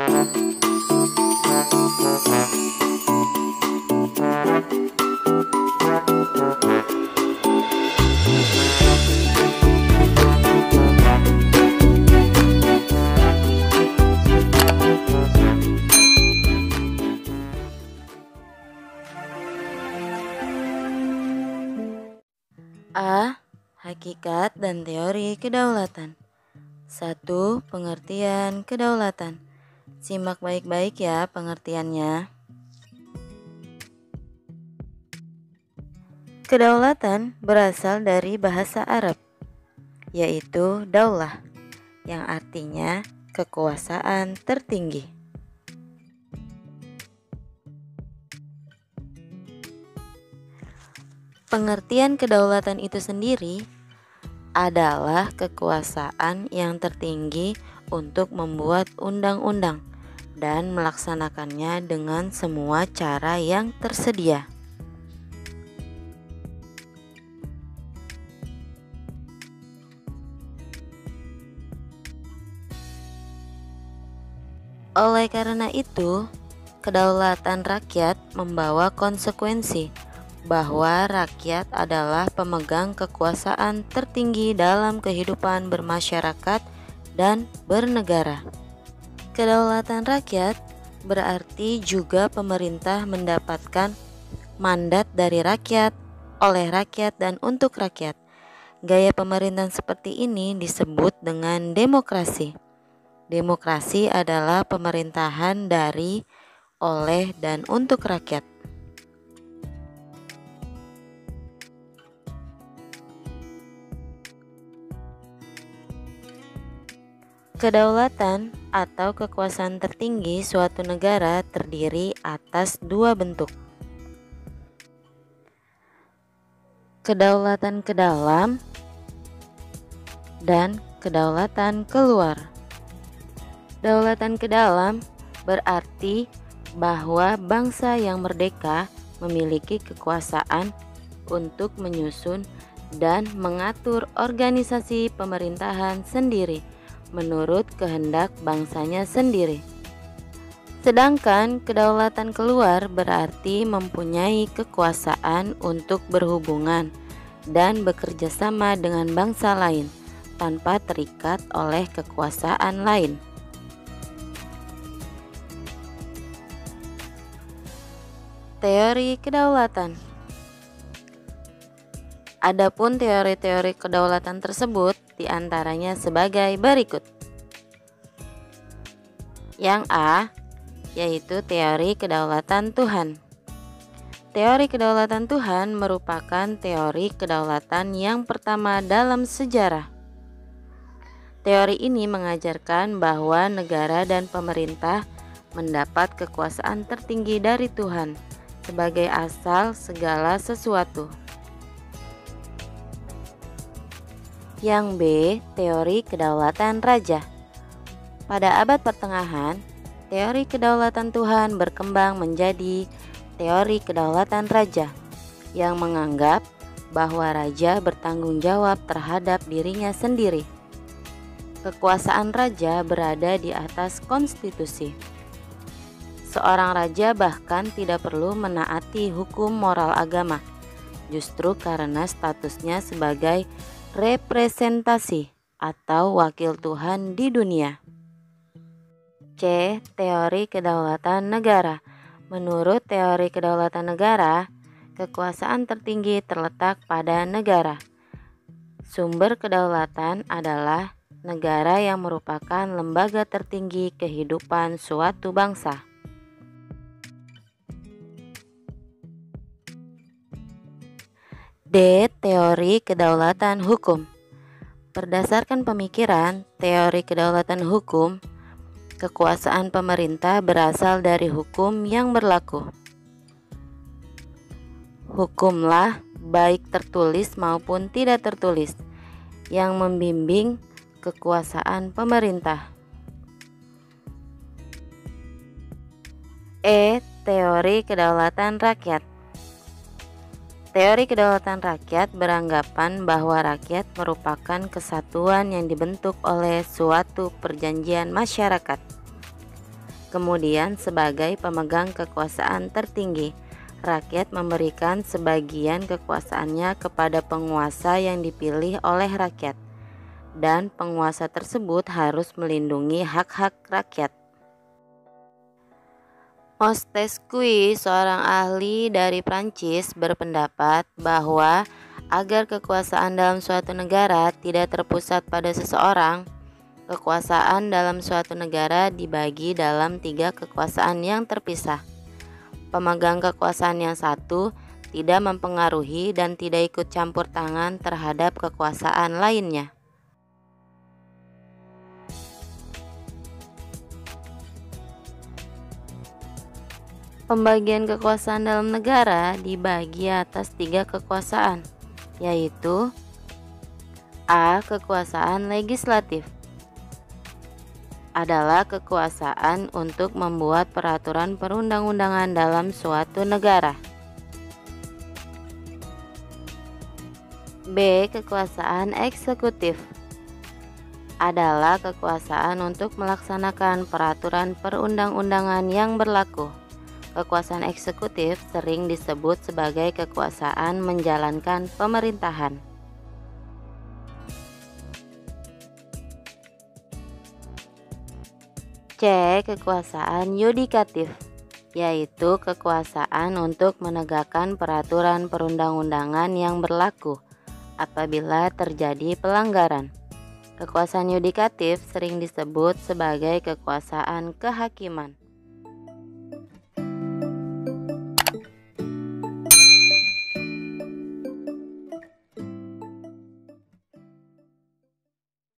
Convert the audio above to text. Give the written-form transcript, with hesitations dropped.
A. Hakikat dan teori kedaulatan. 1. Pengertian kedaulatan. Simak baik-baik ya pengertiannya. Kedaulatan berasal dari bahasa Arab, yaitu daulah, yang artinya kekuasaan tertinggi. Pengertian kedaulatan itu sendiri adalah kekuasaan yang tertinggi untuk membuat undang-undang dan melaksanakannya dengan semua cara yang tersedia. Oleh karena itu, kedaulatan rakyat membawa konsekuensi bahwa rakyat adalah pemegang kekuasaan tertinggi dalam kehidupan bermasyarakat dan bernegara. Kedaulatan rakyat berarti juga pemerintah mendapatkan mandat dari rakyat, oleh rakyat, dan untuk rakyat. Gaya pemerintahan seperti ini disebut dengan demokrasi. Demokrasi adalah pemerintahan dari, oleh, dan untuk rakyat. Kedaulatan atau kekuasaan tertinggi suatu negara terdiri atas dua bentuk. Kedaulatan ke dalam dan kedaulatan keluar. Kedaulatan ke dalam berarti bahwa bangsa yang merdeka memiliki kekuasaan untuk menyusun dan mengatur organisasi pemerintahan sendiri menurut kehendak bangsanya sendiri. Sedangkan kedaulatan keluar berarti mempunyai kekuasaan untuk berhubungan dan bekerja sama dengan bangsa lain tanpa terikat oleh kekuasaan lain. Teori kedaulatan. Adapun teori-teori kedaulatan tersebut diantaranya sebagai berikut. Yang A, yaitu teori kedaulatan Tuhan. Teori kedaulatan Tuhan merupakan teori kedaulatan yang pertama dalam sejarah. Teori ini mengajarkan bahwa negara dan pemerintah mendapat kekuasaan tertinggi dari Tuhan sebagai asal segala sesuatu. Yang B, teori kedaulatan raja. Pada abad pertengahan, teori kedaulatan Tuhan berkembang menjadi teori kedaulatan raja yang menganggap bahwa raja bertanggung jawab terhadap dirinya sendiri. Kekuasaan raja berada di atas konstitusi. Seorang raja bahkan tidak perlu menaati hukum moral agama, justru karena statusnya sebagai representasi atau wakil Tuhan di dunia. C. Teori kedaulatan negara. Menurut teori kedaulatan negara, kekuasaan tertinggi terletak pada negara. Sumber kedaulatan adalah negara yang merupakan lembaga tertinggi kehidupan suatu bangsa. D. Teori kedaulatan hukum. Berdasarkan pemikiran teori kedaulatan hukum, kekuasaan pemerintah berasal dari hukum yang berlaku. Hukumlah, baik tertulis maupun tidak tertulis, yang membimbing kekuasaan pemerintah. E. Teori kedaulatan rakyat. Teori kedaulatan rakyat beranggapan bahwa rakyat merupakan kesatuan yang dibentuk oleh suatu perjanjian masyarakat. Kemudian sebagai pemegang kekuasaan tertinggi, rakyat memberikan sebagian kekuasaannya kepada penguasa yang dipilih oleh rakyat, dan penguasa tersebut harus melindungi hak-hak rakyat. Montesquieu, seorang ahli dari Prancis, berpendapat bahwa agar kekuasaan dalam suatu negara tidak terpusat pada seseorang, kekuasaan dalam suatu negara dibagi dalam 3 kekuasaan yang terpisah. Pemegang kekuasaan yang satu tidak mempengaruhi dan tidak ikut campur tangan terhadap kekuasaan lainnya. Pembagian kekuasaan dalam negara dibagi atas 3 kekuasaan, yaitu A. Kekuasaan legislatif adalah kekuasaan untuk membuat peraturan perundang-undangan dalam suatu negara. B. Kekuasaan eksekutif adalah kekuasaan untuk melaksanakan peraturan perundang-undangan yang berlaku. Kekuasaan eksekutif sering disebut sebagai kekuasaan menjalankan pemerintahan. C. Kekuasaan yudikatif, yaitu kekuasaan untuk menegakkan peraturan perundang-undangan yang berlaku apabila terjadi pelanggaran. Kekuasaan yudikatif sering disebut sebagai kekuasaan kehakiman.